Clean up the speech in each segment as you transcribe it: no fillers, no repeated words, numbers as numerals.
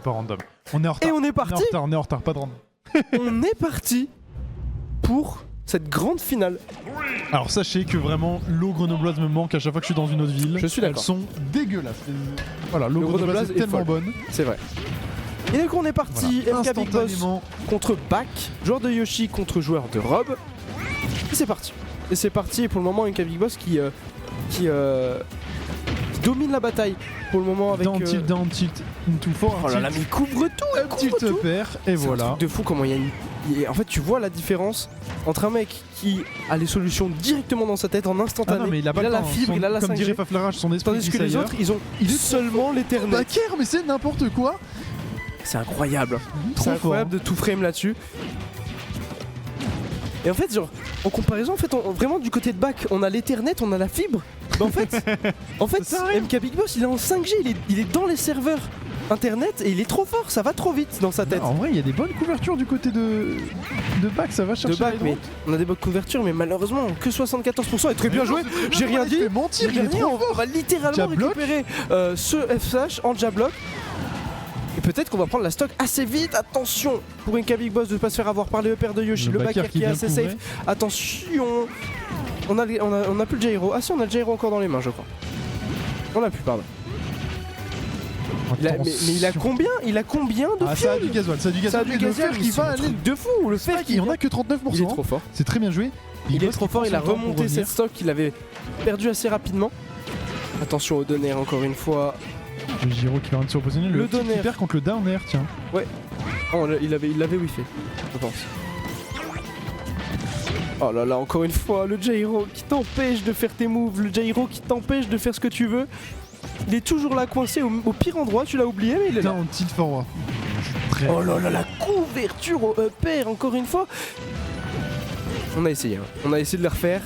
pas random. On est en retard. Et on est parti. On est en retard, pas de random. On est parti pour cette grande finale. Alors sachez que vraiment l'eau grenobloise me manque à chaque fois que je suis dans une autre ville. Je suis d'accord. Elles sont dégueulasses. Voilà, l'eau Le grenobloise est tellement folle. bonne. C'est vrai. Et donc on est parti, Voilà. MK Big Boss Instantanément. contre Bak, joueur de Yoshi contre joueur de Rob. Et c'est parti. Et c'est parti, et pour le moment MK Big Boss qui domine la bataille pour le moment avec... Down tilt into four. Oh là là, mais il couvre tout, il un tilt couvre tout. upper et C'est voilà. un truc de fou comment il y a en fait tu vois la différence entre un mec qui a les solutions directement dans sa tête en instantané, Ah non, mais il a pas la le temps, fibre, son- il a la comme 5G, dirait Faflarage, son esprit tandis que glisse les ailleurs. autres ils ont seulement l'Ethernet. Baker, mais c'est n'importe quoi. C'est incroyable. Trop C'est incroyable de tout frame là-dessus. Et en fait, genre, en comparaison, en fait, vraiment du côté de Bak, on a l'Ethernet, on a la fibre. Mais en fait, Ça sert à rien. MK Big Boss, il est en 5G, il est dans les serveurs internet et il est trop fort, ça va trop vite dans sa tête. En vrai, il y a des bonnes couvertures du côté de Bak, ça va De chercher Bak, les mais drones. on a des bonnes couvertures, mais malheureusement que 74% et très bien joué. J'ai rien dit. Il fait mentir, il J'ai est rien dit, trop on va littéralement Jab block. récupérer ce FSH en jab block. Et peut-être qu'on va prendre la stock assez vite. Attention pour MK Big Boss de ne pas se faire avoir par les EPR de Yoshi. Le Baker qui est vient assez couvrir. safe. Attention. On a plus le gyro. Ah si, on a le gyro encore dans les mains, je crois. On a plus, pardon. Mais il a combien de Ah, ça a fuel du gasoil, ça a du Ça a gasoil. du Et le gasoil fer qui c'est va un aller. truc de fou. Le fer qui Il en vient. a que 39%. Il est trop fort. C'est très bien joué. Il est Boss trop qui fort, prend il a son temps pour remonté revenir. cette stock qu'il avait perdu assez rapidement. Attention au donner encore une fois. Le gyro qui va se repositionner. Le Le tilt donner. qui perd contre le down air, tiens. Oh, il l'avait whiffé, je pense. Oh là là, encore une fois, le gyro qui t'empêche de faire tes moves, le gyro qui t'empêche de faire ce que tu veux. Il est toujours là coincé au pire endroit, tu l'as oublié, mais il est là. Down tilt forward. Très Oh là là, la couverture au upper, encore une fois. On a essayé, hein. On a essayé de le refaire.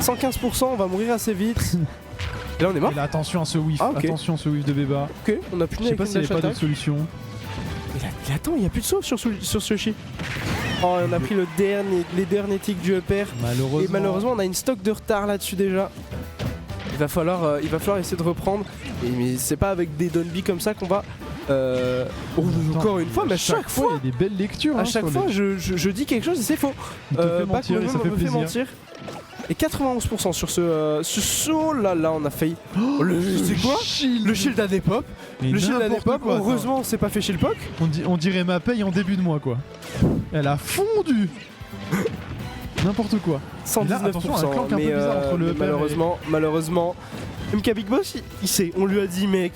115%, on va mourir assez vite. Et là, on est mort. Et là, attention à ce whiff. Ah, ok. Attention à ce whiff de Beba. Ok, on a plus Je sais pas s'il n'y avait pas d'autre solution. Mais attends, il n'y a plus de sauce sur ce chi. Oh, on a pris les derniers tics du upper. Malheureusement. Et malheureusement, on a une stock de retard là-dessus déjà. Il va falloir essayer de reprendre. Mais c'est pas avec des Donby comme ça qu'on va. Encore une fois, mais à chaque fois, il y a des belles lectures. à hein, chaque sur fois, les- je dis quelque chose et c'est faux. Il te fait Bak mentir et ça fait me plaisir. mentir. Et 91% sur ce saut là, on a failli. C'est quoi Shield. Le shield a des pop. Mais Le shield a des n'importe pop. quoi, attends. Heureusement, on s'est pas fait chez le POC. On dirait ma paye en début de mois, quoi. Elle a fondu. N'importe quoi. 119%. attention, un clank un peu mais, bizarre entre le mais upper malheureusement, MK Big Boss, il sait, on lui a dit, mec,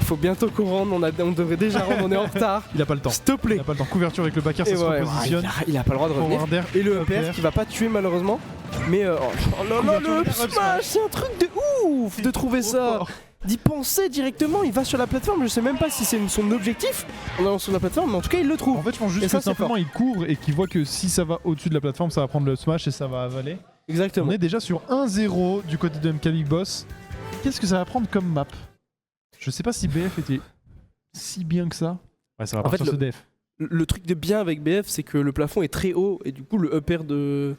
il faut bientôt qu'on rentre, on devrait déjà rendre, on est en retard. Il a pas le temps. S'il te Il plaît. a pas le temps. Couverture avec le backer, Et ça se ouais, repositionne. il a pas le droit de revenir. Forward air, Et le upper. upper qui va pas tuer malheureusement. Mais oh là là, Couverture le avec up un up smash, c'est un truc de ouf de trouver Trop ça. fort. D'y penser directement, il va sur la plateforme, je sais même pas si c'est son objectif en allant sur la plateforme, mais en tout cas il le trouve. En fait, je pense Et juste ça, que c'est simplement il court et qu'il voit que si ça va au-dessus de la plateforme, ça va prendre le smash et ça va avaler. Exactement. On est déjà sur 1-0 du côté de MK Big Boss. Qu'est-ce que ça va prendre comme map? Je sais pas si BF était si bien que ça. Ouais, ça va En partir fait, ce def. Le truc de bien avec BF, c'est que le plafond est très haut et du coup le upper de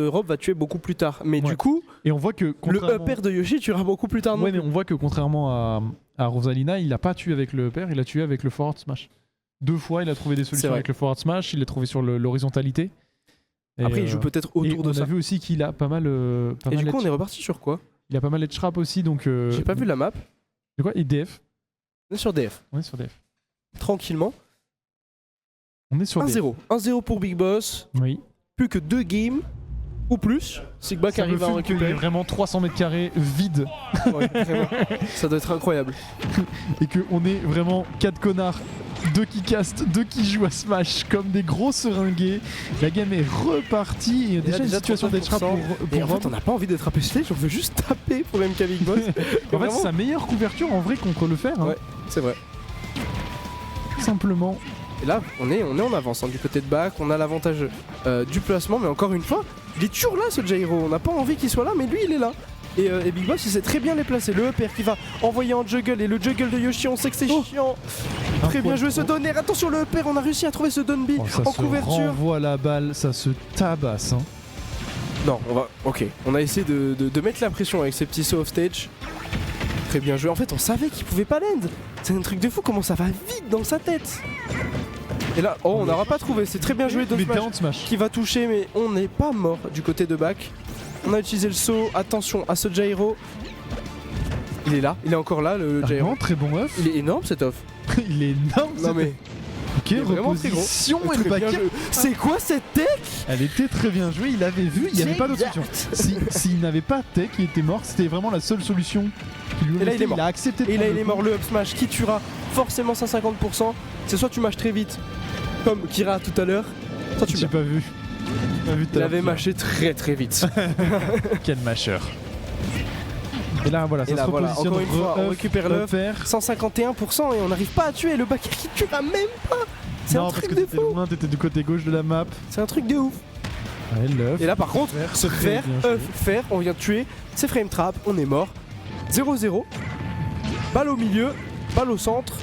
Rob va tuer beaucoup plus tard. Mais Ouais. du coup, Et on voit que le contrairement... upper de Yoshi tuera beaucoup plus tard. non Ouais, mais plus. on voit que contrairement à Rosalina, il a pas tué avec le upper, il a tué avec le forward smash. 2 fois, il a trouvé des solutions vrai. avec le forward smash, il l'a trouvé sur l'horizontalité. Et, Après, il joue peut-être et autour de on ça. a vu aussi qu'il a pas mal. Et du coup, on est reparti sur quoi Il a pas mal de trap aussi, donc. J'ai pas vu la map. De quoi? Et DF. On est sur DF. On est sur DF. Tranquillement. On est sur DF. 1-0. 1-0 pour Big Boss. Oui. Plus que 2 games ou plus. Sigback Ça me arrive à en fume qu'il y ait récupérer. vraiment 300 mètres carrés vides Ouais, vraiment. Ça doit être incroyable. et qu'on est vraiment 4 connards, 2 qui castent, 2 qui jouent à Smash comme des gros seringués. La game est repartie et il y a déjà une situation d'être trap 39%. pour Et en Rob. fait, on n'a pas envie d'être APC, on veut juste taper pour MK Big Boss. En fait, Vraiment, c'est sa meilleure couverture en vrai contre le fer. Hein. Ouais. c'est vrai. Simplement. Et là, on est en avance hein, du côté de Bak, on a l'avantage du placement, mais encore une fois, il est toujours là ce gyro, on n'a pas envie qu'il soit là, mais lui il est là. Et Big Boss il sait très bien les placer, le upper qui va envoyer en juggle, et le juggle de Yoshi, on sait que c'est chiant. Très bien joué ce donner, attention le upper, on a réussi à trouver ce Donby Oh, ça en se couverture. renvoie la balle, ça se tabasse. Hein. Non, on va, ok, on a essayé de mettre la pression avec ces petits sauts off stage. Très bien joué. En fait, on savait qu'il pouvait pas l'end. C'est un truc de fou comment ça va vite dans sa tête. Et là, oh, on n'aura pas trouvé. C'est très bien joué de Mais Smash down smash. qui va toucher, mais on n'est pas mort du côté de back. On a utilisé le saut. Attention à ce gyro. Il est là. Il est encore là, le gyro. Vraiment très bon off. Il est énorme cet off. Il est énorme. Non mais. Ok, il est vraiment très gros. reposition et le Très bien back. joué. C'est quoi cette tech? Elle était très bien jouée, il avait vu, il n'y avait pas d'autre solution. S'il n'avait pas tech, il était mort, c'était vraiment la seule solution qui lui Et là, il est mort. a accepté de Et là prendre il est le mort, coup. le up smash qui tuera forcément 150%. C'est soit tu mâches très vite, comme Kira tout à l'heure, soit tu J'ai meurs. pas vu. Pas vu tout à Il l'heure. avait mâché très très vite. Quel mâcheur. Et là voilà, Et ça là se voilà, repositionne. encore une fois, on récupère l'œuf. repère. 151% et on n'arrive pas à tuer le backer qui tuera même pas. C'est un Non, parce truc que de t'étais fou. loin, t'étais du côté gauche de la map. C'est un truc de ouf. Ouais, l'œuf. Et là par contre, se très faire, bien joué. faire, on vient de tuer, c'est frame trap, on est mort. 0-0. Balle au milieu, balle au centre.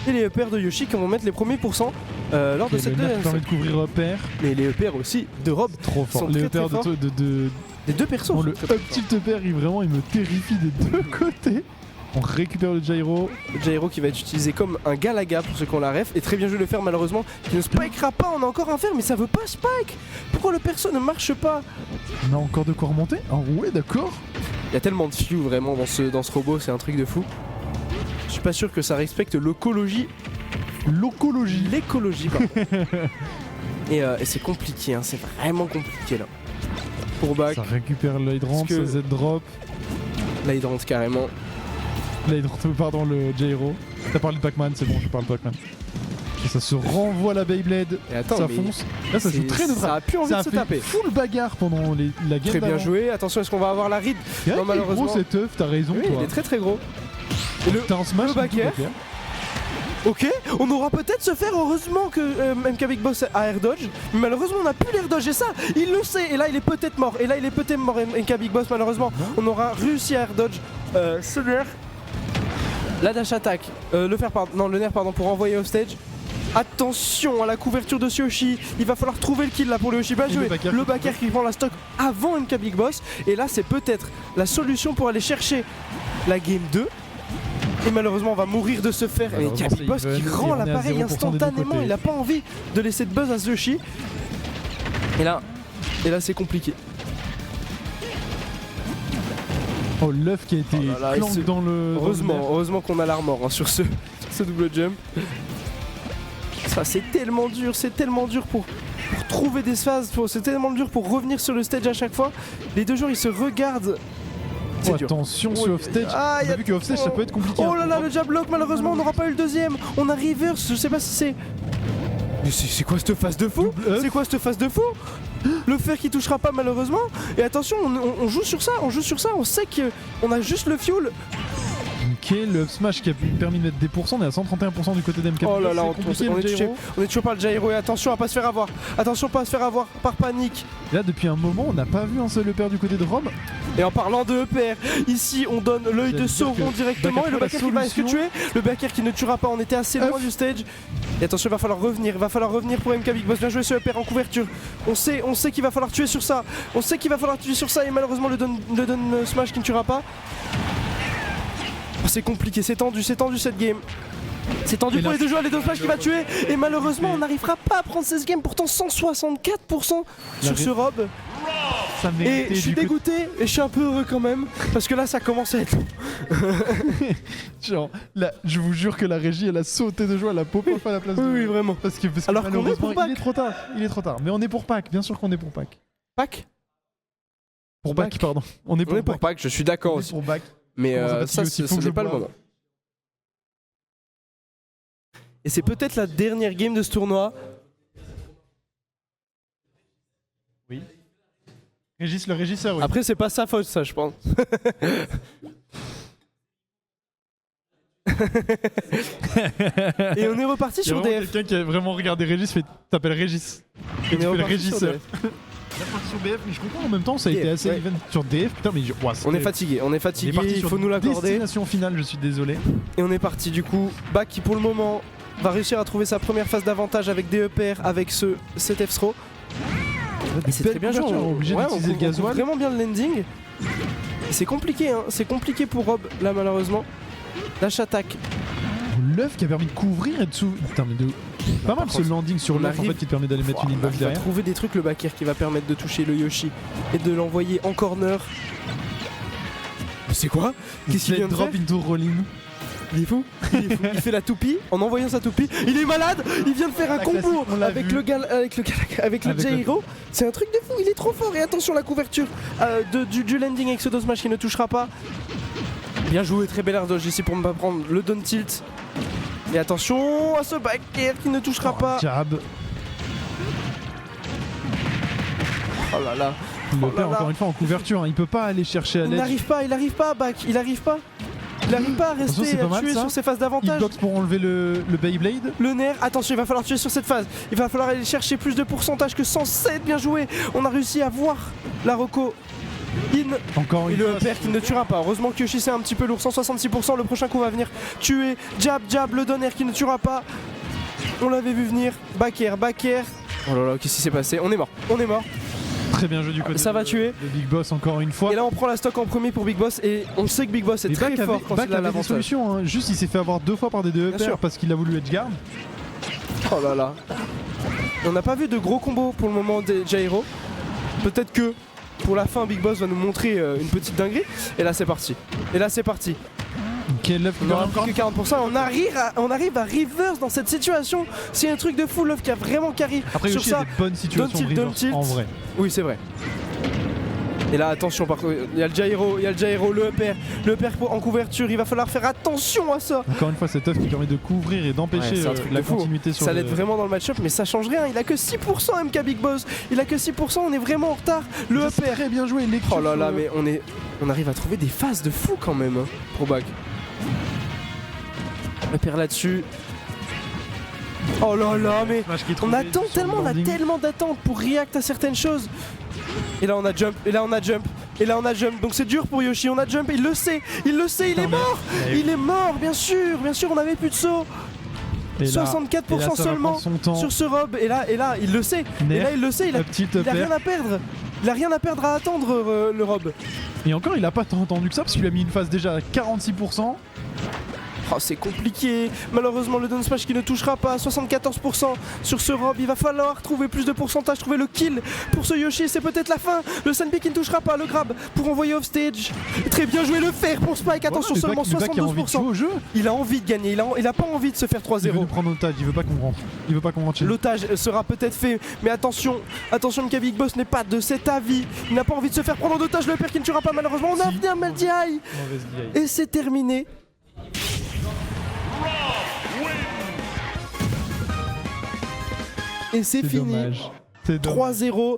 Et les EPR de Yoshi qui vont mettre les premiers pourcents lors de Ok, cette le nerf deuxième. permet de couvrir repère. Mais les EPR aussi de Rob. Trop Sont fort. très, Les très repères forts. de Les deux persos. Bon, sont le très, très up tilt pair, il me terrifie des deux côtés. On récupère le gyro. Le gyro qui va être utilisé comme un Galaga pour ceux qui ont la ref. Et très bien joué le faire malheureusement. Qui ne spikera pas. On a encore un fer mais ça veut pas spike. Pourquoi le perso ne marche pas? On a encore de quoi remonter. Ah ouais, d'accord. Il y a tellement de few vraiment dans ce robot. C'est un truc de fou. Je suis pas sûr que ça respecte l'écologie. L'ocologie. L'écologie pardon. Et c'est compliqué. Hein. C'est vraiment compliqué là. Pour back. Ça récupère l'hydrant, Parce que- ça Z-drop. Là il rentre carrément. L'hydrant, pardon, le gyro. T'as parlé de Pac-Man, c'est bon, je parle de Pac-Man. Et ça se renvoie la Beyblade. Et attends, Ça mais fonce. Là, ça joue c'est- très ça neutral. a plus envie Ça de a se fait taper. full bagarre pendant la game. Très bien d'avant. joué. Attention, est-ce qu'on va avoir la ride? Ouais, Non, malheureusement. gros cet œuf, t'as raison, Oui, toi. il est très très gros. Et le T'as un smash le back du tout, air. back air. Ok, on aura peut-être se faire, heureusement que MK Big Boss a air dodge, mais malheureusement on n'a plus l'air dodge et ça, il le sait, et là il est peut-être mort, MK Big Boss malheureusement, on aura réussi à air dodge ce nerf. La dash attack, le nerf pardon, pour envoyer au stage. Attention à la couverture de Yoshi, il va falloir trouver le kill là pour le Yoshi, bien Et joué. le back air Le back air qui prend la stock avant MK Big Boss, et là c'est peut-être la solution pour aller chercher la game 2. Et malheureusement on va mourir de se faire. Et Malheureusement, Big Boss c'est qui even, rend et on est à l'appareil 0% des deux instantanément, côtés. il a pas envie de laisser de buzz à Yoshi. Et là c'est compliqué. Oh, l'œuf qui a été Oh là là, clank et ce- dans le. Heureusement qu'on a l'armor hein, sur ce double jump. Ça c'est tellement dur pour trouver des phases, c'est tellement dur pour revenir sur le stage à chaque fois. Les deux joueurs ils se regardent. Oh, C'est dur. attention sur offstage. Ah, On a vu que offstage ça peut être compliqué. Oh là là, le jab lock, malheureusement on n'aura pas eu le deuxième. On a reverse, je sais pas si c'est. Mais c'est quoi cette phase de fou? Double up. C'est quoi cette phase de fou? Le fer qui touchera pas malheureusement. Et attention, on joue sur ça, on sait qu'on a juste le fuel. Ok, le up smash qui a permis de mettre des pourcents, on est à 131% du côté d'MK. Oh là C'est là, compliqué, on le est touché. gyro. On est toujours pas le gyro et attention à pas se faire avoir. Attention pas à se faire avoir par panique. Là, depuis un moment, on n'a pas vu un seul upper du côté de Rome. Et en parlant de EPR, ici on donne l'œil J'allais de dire Sauron que directement Backer et le la backer qui va solution. tuer. Le backer qui ne tuera pas, on était assez loin du stage. Et attention, il va falloir revenir pour MK Big Boss. Bien joué ce EPR en couverture. On sait qu'il va falloir tuer sur ça. Et malheureusement le donne smash qui ne tuera pas. Oh, c'est compliqué, c'est tendu cette game. C'est tendu Et pour là, les deux joueurs, les deux smash qui va tuer. Et malheureusement on n'arrivera pas à prendre cette game. Pourtant 164% sur ce Rob. Ça Et méritait je suis du côté- dégoûté et je suis un peu heureux quand même. Parce que là ça commence à être. Genre, là, je vous jure que la régie, elle a sauté de joie, elle a pop-off à la place de. Oui, vraiment. Parce que Alors qu'on est malheureusement, pour Pâques. il est trop tard. Mais on est pour Pâques, bien sûr qu'on est pour Pâques. Pack. Pour Pâques. Pâques, pardon. On est On est pour Pâques. Pâques, je suis d'accord On est aussi. pour Pâques. Mais Comment ça va, ça, aussi, ce faut que n'est je pas le boive. moment. Et c'est peut-être la dernière game de ce tournoi. Oui. Régis, le régisseur, oui. Après, c'est pas sa faute, ça, je pense. Et on est reparti Il y a sur vraiment DF. quelqu'un qui a vraiment regardé Régis, fait t'appelles Régis. On tu est fais le reparti sur régisseur. DF. La partie sur BF, mais je comprends en même temps, ça a DF, été assez ouais. even sur DF. Putain, mais ouah, On est c'était- fatigué, on est parti il sur faut nous l'accorder. Destination finale, je suis désolé. Et on est parti du coup. Bak qui pour le moment va réussir à trouver sa première phase d'avantage avec des EPR avec cet F-throw. Et c'est très bien joué, on est obligé d'utiliser le couvre gasoil. vraiment bien le landing. Et c'est compliqué, hein. C'est compliqué pour Rob là malheureusement. Dash attaque. L'œuf qui a permis de couvrir et de Putain, mais de. Pas mal ce landing sur l'œuf en fait qui te permet d'aller mettre une hitbox Il va derrière. trouver des trucs le back air qui va permettre de toucher le Yoshi et de l'envoyer en corner. C'est quoi? Qu'est-ce qu'il vient de faire? Drop into rolling. Il est fou. Il fait la toupie en envoyant sa toupie. Il est malade. Il vient de faire un combo avec le gyro. C'est un truc de fou. Il est trop fort. Et attention la couverture du landing avec ce down smash qui ne touchera pas. Bien joué, très bel air dodge ici pour ne pas prendre le down tilt. Et attention à ce back air qui ne touchera pas. Jab. Oh là là. Le perd encore une fois en couverture, hein. Il peut pas aller chercher à l'aide. Il n'arrive pas back, il arrive pas à rester à tuer sur ses phases d'avantage. Hitbox pour enlever le Beyblade. Le nerf, attention, il va falloir tuer sur cette phase. Il va falloir aller chercher plus de pourcentage que 107, bien joué. On a réussi à voir la Reco in. Encore une et le fois, père qui ne tuera pas. Heureusement que Yoshi c'est un petit peu lourd, 166%. Le prochain coup va venir tuer. Jab, le donner qui ne tuera pas. On l'avait vu venir. Back air. Oh là là, qu'est-ce qui s'est passé? On est mort. Très bien joué du côté ça va tuer. de Big Boss encore une fois. Et là on prend la stock en premier pour Big Boss et on sait que Big Boss est très fort quand il a des l'avantage. solutions, hein. Juste il s'est fait avoir 2 fois par des DEPR parce qu'il a voulu edgeguard. Oh là là. On n'a pas vu de gros combos pour le moment des Gyro. Peut-être que pour la fin Big Boss va nous montrer une petite dinguerie. Et là c'est parti. Quel œuf On aura plus que 40%. On arrive à reverse dans cette situation. C'est un truc de fou, l'œuf qui a vraiment carry. Après sur Yoshi ça. a des bonnes situations de reverse en vrai. Oui, c'est vrai. Et là, attention, par contre, il y a le gyro, le upper en couverture. Il va falloir faire attention à ça. Encore une fois, cet œuf qui permet de couvrir et d'empêcher la continuité sur ça l'aide vraiment dans le match-up, mais ça change rien. Il a que 6% MK Big Boss. Il a que 6%, on est vraiment en retard. Le upper. Très bien joué. Oh là là, mais on arrive à trouver des phases de fou quand même hein, pour Back. Upper là-dessus. Oh là là, mais on attend tellement, on a tellement d'attentes pour react à certaines choses. Et là on a jump, donc c'est dur pour Yoshi, on a jump, il le sait, il est mort. Il est mort, bien sûr, on avait plus de saut. 64% seulement sur ce rob, et là il le sait, il a rien à perdre. Il a rien à perdre à attendre le rob. Et encore il a pas tant entendu que ça parce qu'il a mis une phase déjà à 46%. Oh, c'est compliqué, malheureusement le down smash qui ne touchera pas, 74% sur ce rob, il va falloir trouver plus de pourcentage, trouver le kill pour ce Yoshi, c'est peut-être la fin, le Sunbeam qui ne touchera pas, le grab pour envoyer off stage, très bien joué le fer pour Spike, attention seulement 72%, il a envie de gagner, il a pas envie de se faire 3-0. Il veut nous prendre otage, il veut pas qu'on rentre chez lui. L'otage sera peut-être fait, mais attention, que Big Boss n'est pas de cet avis, il n'a pas envie de se faire prendre en otage, le père qui ne tuera pas malheureusement, on a venu un mal DI, et c'est terminé. Et c'est fini. 3-0